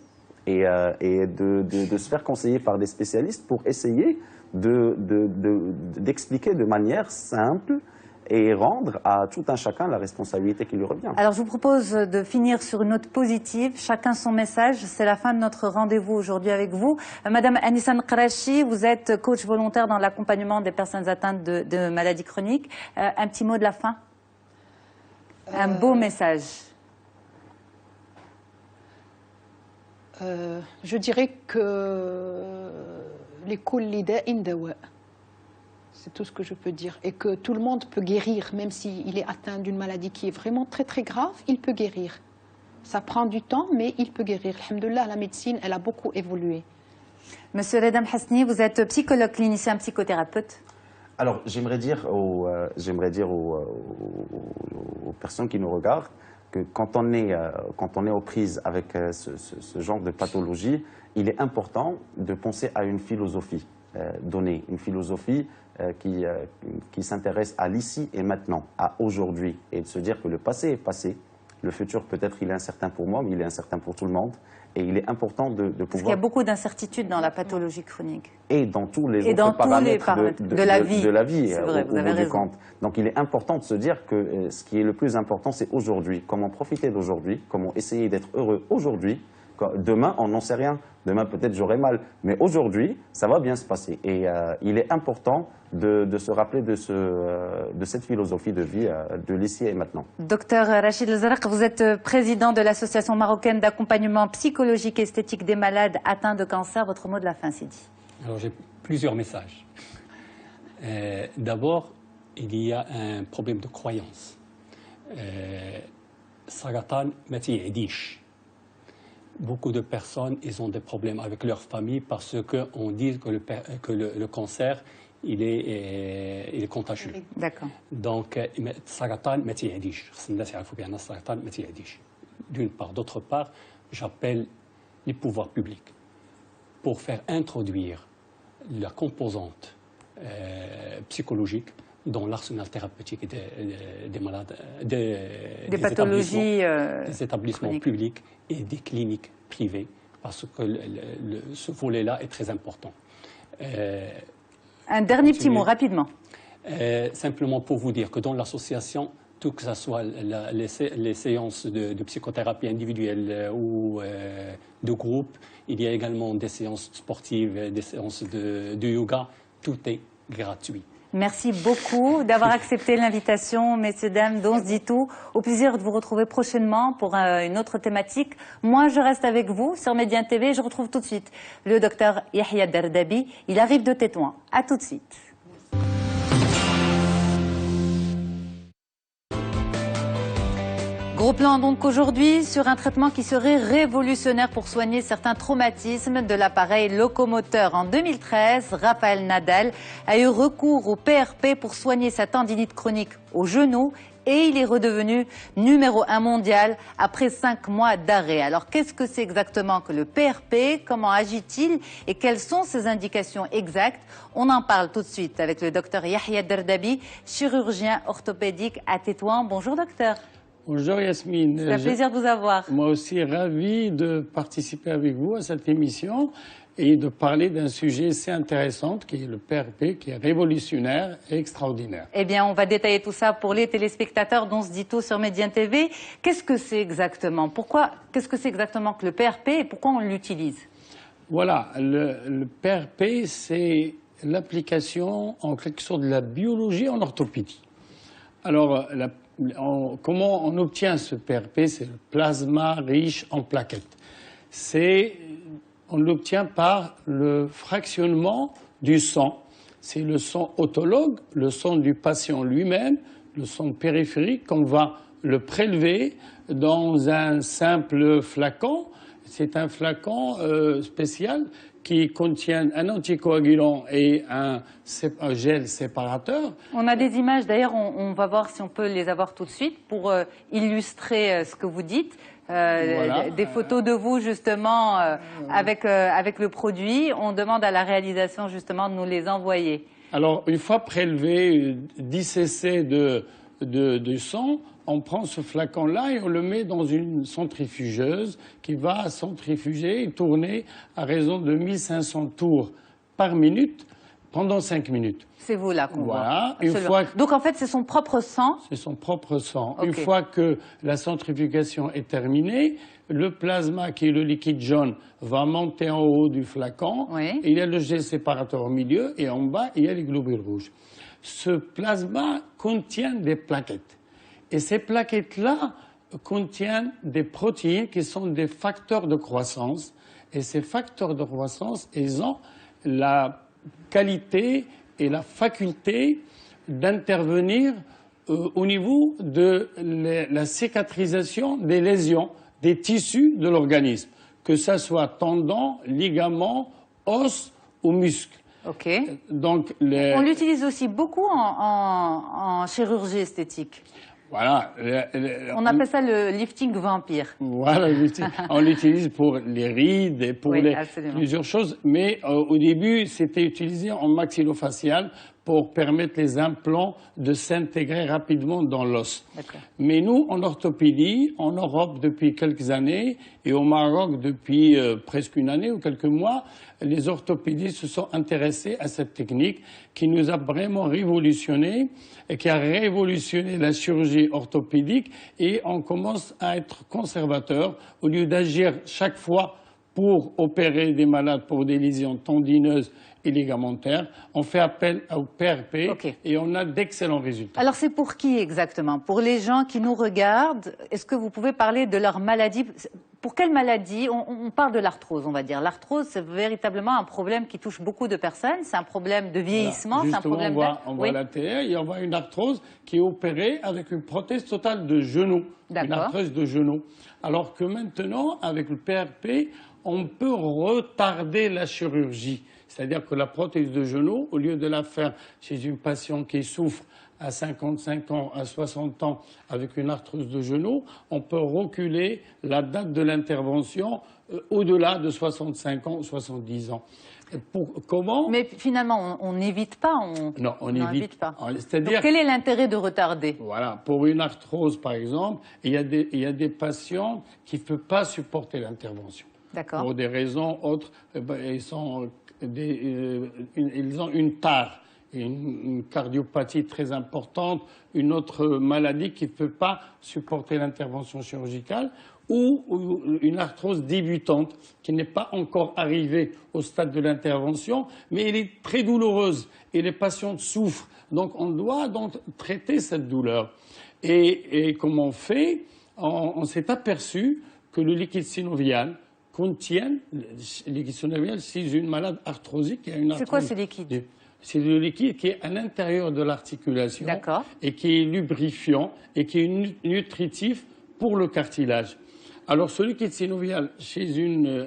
et de se faire conseiller par des spécialistes pour essayer d'expliquer de manière simple et rendre à tout un chacun la responsabilité qui lui revient. Alors je vous propose de finir sur une note positive, chacun son message. C'est la fin de notre rendez-vous aujourd'hui avec vous. Madame Anissa Nqrachi, vous êtes coach volontaire dans l'accompagnement des personnes atteintes de maladies chroniques. Un petit mot de la fin? Un beau message. Je dirais que les kulli da'in dawa. C'est tout ce que je peux dire. Et que tout le monde peut guérir, même s'il est atteint d'une maladie qui est vraiment très très grave, il peut guérir. Ça prend du temps, mais il peut guérir. Alhamdoulilah, la médecine, elle a beaucoup évolué. Monsieur Reda Mhasni, vous êtes psychologue clinicien, psychothérapeute. Alors, j'aimerais dire aux personnes qui nous regardent que quand on est aux prises avec ce genre de pathologie, il est important de penser à une philosophie donnée, une philosophie qui s'intéresse à l'ici et maintenant, à aujourd'hui, et de se dire que le passé est passé, le futur peut-être il est incertain pour moi, mais il est incertain pour tout le monde, et il est important de pouvoir... Parce qu'il y a beaucoup d'incertitudes dans la pathologie chronique. Et dans tous les autres paramètres de la vie, c'est vrai, vous avez raison. Donc il est important de se dire que ce qui est le plus important, c'est aujourd'hui, comment profiter d'aujourd'hui, comment essayer d'être heureux aujourd'hui, Demain, on n'en sait rien. Demain, peut-être j'aurai mal. Mais aujourd'hui, ça va bien se passer. Et il est important de se rappeler de cette philosophie de vie de l'ici et maintenant. Docteur Rachid El-Zarq, vous êtes président de l'Association marocaine d'accompagnement psychologique et esthétique des malades atteints de cancer. Votre mot de la fin, Sidi. Alors j'ai plusieurs messages. D'abord, il y a un problème de croyance. Saratan mati yadish. Beaucoup de personnes, ils ont des problèmes avec leur famille parce qu'on dit que le cancer, il est contagieux. D'accord. Donc, saratan mati yadish. D'une part. D'autre part, j'appelle les pouvoirs publics pour faire introduire la composante psychologique dans l'arsenal thérapeutique des malades, des pathologies, des établissements publics et des cliniques privées, parce que ce volet-là est très important. Un dernier petit mot, rapidement. Simplement pour vous dire que dans l'association, tout que ce soit les séances de psychothérapie individuelle ou de groupe, il y a également des séances sportives, des séances de yoga, tout est gratuit. Merci beaucoup d'avoir accepté l'invitation, messieurs, dames, d'On se dit tout. Au plaisir de vous retrouver prochainement pour une autre thématique. Moi, je reste avec vous sur Médien TV. Je retrouve tout de suite le docteur Yahya Dardabi. Il arrive de Tétouan. À tout de suite. Gros plan donc aujourd'hui sur un traitement qui serait révolutionnaire pour soigner certains traumatismes de l'appareil locomoteur. En 2013, Rafael Nadal a eu recours au PRP pour soigner sa tendinite chronique au genou et il est redevenu numéro 1 mondial après 5 mois d'arrêt. Alors qu'est-ce que c'est exactement que le PRP? Comment agit-il? Et quelles sont ses indications exactes? On en parle tout de suite avec le docteur Yahya Dardabi, chirurgien orthopédique à Tétouan. Bonjour docteur. Bonjour Yasmine. C'est un plaisir de vous avoir. Moi aussi ravi de participer avec vous à cette émission et de parler d'un sujet assez intéressant qui est le PRP, qui est révolutionnaire et extraordinaire. Eh bien, on va détailler tout ça pour les téléspectateurs d'On se dit tout sur Médien TV. Qu'est-ce que c'est exactement? Qu'est-ce que c'est exactement que le PRP et pourquoi on l'utilise? Voilà, le PRP, c'est l'application en quelque sorte de la biologie en orthopédie. Alors, comment on obtient ce PRP? C'est le plasma riche en plaquettes. On l'obtient par le fractionnement du sang. C'est le sang autologue, le sang du patient lui-même, le sang périphérique, qu'on va le prélever dans un simple flacon. C'est un flacon spécial qui contient un anticoagulant et un gel séparateur. On a des images, d'ailleurs, on va voir si on peut les avoir tout de suite pour illustrer ce que vous dites. Voilà. Des photos de vous, justement, avec le produit. On demande à la réalisation, justement, de nous les envoyer. Alors, une fois prélevé 10 cc de sang, on prend ce flacon-là et on le met dans une centrifugeuse qui va centrifuger et tourner à raison de 1500 tours par minute pendant 5 minutes. C'est vous là qu'on voit. Donc en fait, c'est son propre sang? C'est son propre sang. Okay. Une fois que la centrifugation est terminée, le plasma, qui est le liquide jaune, va monter en haut du flacon. Oui. Et il y a le gel séparateur au milieu et en bas, il y a les globules rouges. Ce plasma contient des plaquettes. Et ces plaquettes-là contiennent des protéines qui sont des facteurs de croissance. Et ces facteurs de croissance, ils ont la qualité et la faculté d'intervenir au niveau de la cicatrisation des lésions, des tissus de l'organisme, que ce soit tendons, ligaments, os ou muscles. Ok. Donc, on l'utilise aussi beaucoup en chirurgie esthétique. Voilà. On appelle ça le lifting vampire. Voilà, on l'utilise pour les rides et pour plusieurs choses. Mais au début, c'était utilisé en maxillofacial pour permettre les implants de s'intégrer rapidement dans l'os. Mais nous, en orthopédie, en Europe depuis quelques années et au Maroc depuis presque une année ou quelques mois, les orthopédistes se sont intéressés à cette technique qui nous a vraiment révolutionné et qui a révolutionné la chirurgie orthopédique, et on commence à être conservateur. Au lieu d'agir chaque fois pour opérer des malades pour des lésions tendineuses et ligamentaires, on fait appel au PRP et on a d'excellents résultats. Alors c'est pour qui exactement? Pour les gens qui nous regardent, est-ce que vous pouvez parler de leur maladie? Pour quelle maladie? On parle de l'arthrose, on va dire. L'arthrose, c'est véritablement un problème qui touche beaucoup de personnes. C'est un problème de vieillissement, voilà. c'est un problème on voit la TR et on voit une arthrose qui est opérée avec une prothèse totale de genou, une arthrose de genou. Alors que maintenant, avec le PRP, on peut retarder la chirurgie. C'est-à-dire que la prothèse de genou, au lieu de la faire chez une patiente qui souffre à 55 ans, à 60 ans, avec une arthrose de genou, on peut reculer la date de l'intervention au-delà de 65 ans ou 70 ans. Comment? Mais finalement, on n'évite pas. Non, on n'évite pas. C'est-à-dire, quel est l'intérêt de retarder? Voilà, pour une arthrose, par exemple, il y a des patients qui ne peuvent pas supporter l'intervention. D'accord. Pour des raisons autres, ils ont une tare, une cardiopathie très importante, une autre maladie qui ne peut pas supporter l'intervention chirurgicale, ou une arthrose débutante qui n'est pas encore arrivée au stade de l'intervention, mais elle est très douloureuse et les patients souffrent. Donc on doit donc traiter cette douleur. Et comme on fait, on s'est aperçu que le liquide synovial contient, le liquide synovial, c'est une malade arthrosique qui a une arthrose. C'est quoi ce liquide? C'est le liquide qui est à l'intérieur de l'articulation et qui est lubrifiant et qui est nutritif pour le cartilage. Alors ce liquide synovial chez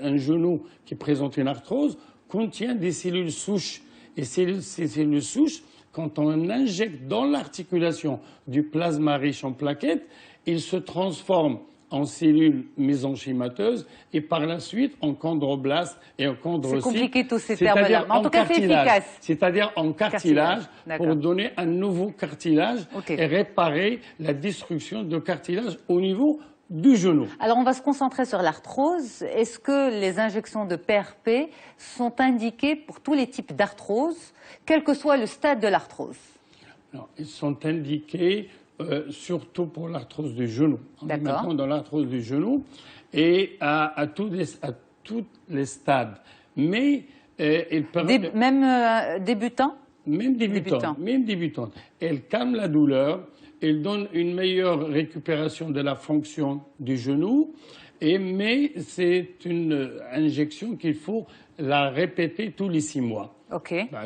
un genou qui présente une arthrose contient des cellules souches. Et ces cellules souches, quand on injecte dans l'articulation du plasma riche en plaquettes, ils se transforment en cellules mésenchymateuses et par la suite en chondroblastes et en chondrocytes. C'est compliqué tous ces termes-là, mais en tout cas c'est efficace. C'est-à-dire en cartilage pour donner un nouveau cartilage et réparer la destruction de cartilage au niveau du genou. Alors on va se concentrer sur l'arthrose. Est-ce que les injections de PRP sont indiquées pour tous les types d'arthrose, quel que soit le stade de l'arthrose? Ils sont indiqués surtout pour l'arthrose du genou. On est maintenant dans l'arthrose du genou et à tous les stades. Mais elle permet... Même débutants? Même débutants. Elle calme la douleur, elle donne une meilleure récupération de la fonction du genou, mais c'est une injection qu'il faut la répéter tous les 6 mois.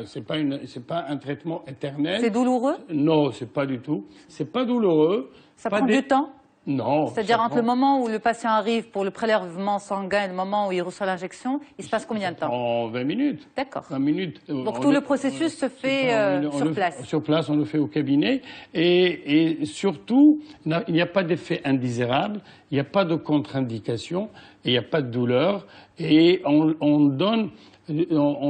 C'est pas un traitement éternel. C'est douloureux? Non, c'est pas du tout. C'est pas douloureux. Ça prend du temps? Non. C'est-à-dire entre le moment où le patient arrive pour le prélèvement sanguin et le moment où il reçoit l'injection, il se passe combien de temps? En 20 minutes. D'accord. 20 minutes. Donc tout le processus se fait sur place? Sur place, on le fait au cabinet. Et surtout, il n'y a pas d'effet indésirable, il n'y a pas de contre-indication, il n'y a pas de douleur. Et on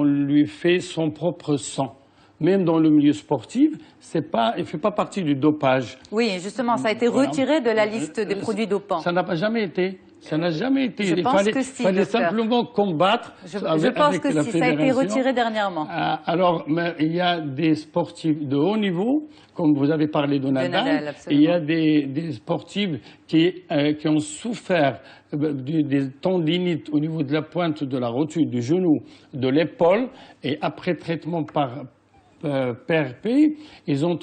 lui fait son propre sang. Même dans le milieu sportif, il ne fait pas partie du dopage. Oui, justement, ça a été retiré de la liste des produits dopants. Ça n'a jamais été. Ça n'a jamais été. Je pense que si, il fallait simplement combattre. Je pense que si, ça a été retiré dernièrement. Alors, il y a des sportifs de haut niveau, comme vous avez parlé de Nadal, et il y a des sportifs qui ont souffert des tendinites au niveau de la pointe de la rotule du genou, de l'épaule, et après traitement par PRP, ils ont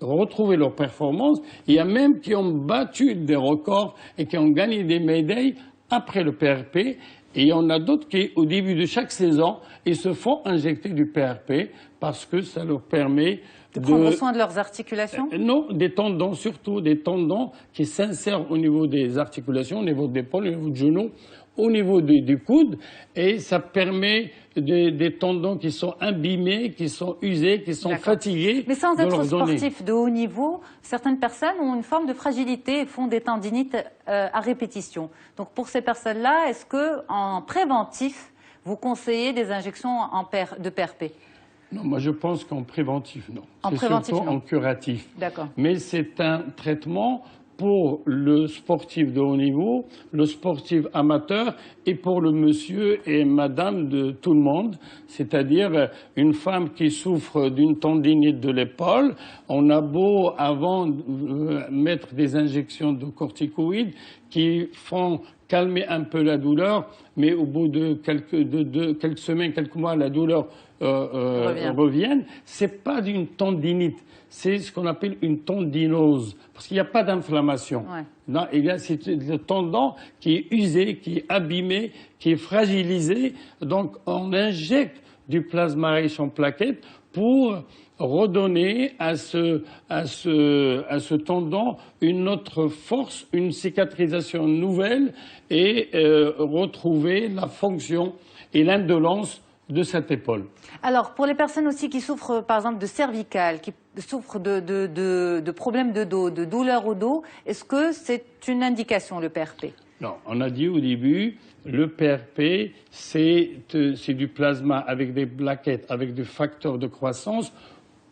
retrouvé leur performance. Il y a même qui ont battu des records et qui ont gagné des médailles après le PRP. Et il y en a d'autres qui, au début de chaque saison, ils se font injecter du PRP parce que ça leur permet de prendre soin de leurs articulations? Non, des tendons, surtout des tendons qui s'insèrent au niveau des articulations, au niveau de l'épaule, au niveau du genou, au niveau du coude, et ça permet des tendons qui sont abîmés, qui sont usés, qui sont fatigués. Mais sans être sportif de haut niveau, certaines personnes ont une forme de fragilité et font des tendinites à répétition. Donc pour ces personnes-là, est-ce que en préventif, vous conseillez des injections de PRP? Non, moi je pense qu'en préventif, non. En c'est préventif, surtout non. en curatif. D'accord. Mais c'est un traitement pour le sportif de haut niveau, le sportif amateur et pour le monsieur et madame de tout le monde, c'est-à-dire une femme qui souffre d'une tendinite de l'épaule. On a beau avant mettre des injections de corticoïdes qui font calmer un peu la douleur, mais au bout de quelques semaines, quelques mois, la douleur revienne. C'est pas d'une tendinite, c'est ce qu'on appelle une tendinose, parce qu'il n'y a pas d'inflammation. Ouais. Non, c'est le tendon qui est usé, qui est abîmé, qui est fragilisé. Donc on injecte du plasma riche en plaquettes pour redonner à ce tendon une autre force, une cicatrisation nouvelle et retrouver la fonction et l'indolence de cette épaule. Alors, pour les personnes aussi qui souffrent, par exemple, de cervicales, qui souffrent de problèmes de dos, de douleurs au dos, est-ce que c'est une indication, le PRP? Non, on a dit au début, le PRP, c'est du plasma avec des plaquettes, avec des facteurs de croissance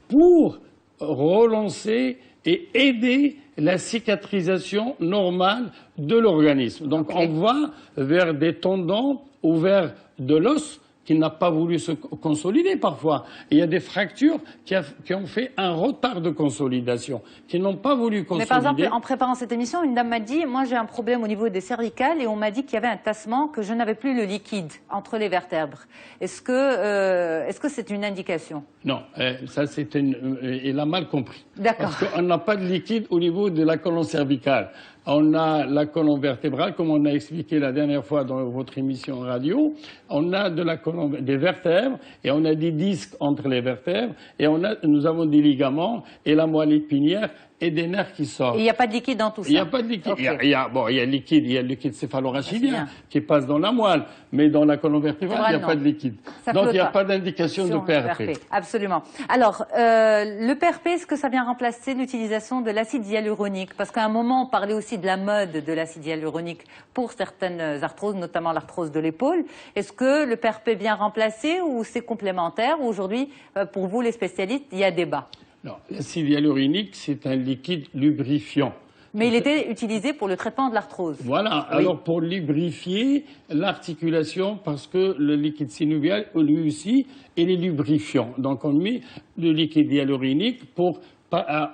pour relancer et aider la cicatrisation normale de l'organisme. Donc on va vers des tendons ou vers de l'os qui n'a pas voulu se consolider parfois. Et il y a des fractures qui ont fait un retard de consolidation, qui n'ont pas voulu consolider. Mais par exemple, en préparant cette émission, une dame m'a dit, moi j'ai un problème au niveau des cervicales et on m'a dit qu'il y avait un tassement, que je n'avais plus le liquide entre les vertèbres. Est-ce que c'est une indication? Non, ça c'est il a mal compris. D'accord. Parce qu'on n'a pas de liquide au niveau de la colonne cervicale. On a la colonne vertébrale, comme on a expliqué la dernière fois dans votre émission radio. On a des vertèbres et on a des disques entre les vertèbres et nous avons des ligaments et la moelle épinière et des nerfs qui sortent. Et il n'y a pas de liquide dans tout ça? Il n'y a pas de liquide. Okay. Il y a le liquide céphalorachidien qui passe dans la moelle, mais dans la colonne vertébrale, il n'y a pas de liquide. Donc il n'y a pas d'indication de PRP. Absolument. Alors, le PRP, est-ce que ça vient remplacer l'utilisation de l'acide hyaluronique? Parce qu'à un moment, on parlait aussi de la mode de l'acide hyaluronique pour certaines arthroses, notamment l'arthrose de l'épaule. Est-ce que le PRP vient remplacer ou c'est complémentaire? Ou aujourd'hui, pour vous les spécialistes, il y a débat? Non, l'acide hyaluronique, c'est un liquide lubrifiant. Mais il était utilisé pour le traitement de l'arthrose. Voilà, oui. Alors pour lubrifier l'articulation, parce que le liquide synovial, lui aussi, il est lubrifiant. Donc on met le liquide hyaluronique pour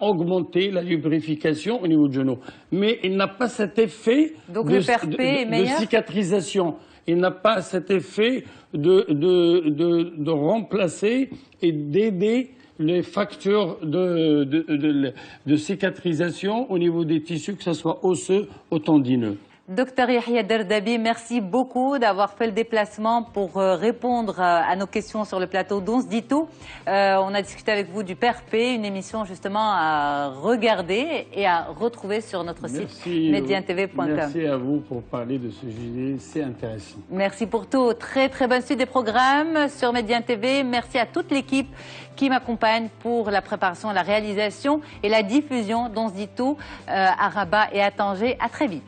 augmenter la lubrification au niveau du genou. Mais il n'a pas cet effet de cicatrisation. Il n'a pas cet effet de remplacer et d'aider les facteurs de cicatrisation au niveau des tissus, que ce soit osseux ou tendineux. Docteur Yahia Derdabi, merci beaucoup d'avoir fait le déplacement pour répondre à nos questions sur le plateau d'11 dit tout. On a discuté avec vous du PRP, une émission justement à regarder et à retrouver sur notre site mediantv.com. Merci à vous pour parler de ce sujet, c'est intéressant. Merci pour tout. Très très bonne suite des programmes sur Median TV. Merci à toute l'équipe qui m'accompagne pour la préparation, la réalisation et la diffusion d'11 dit tout à Rabat et à Tanger. À très vite.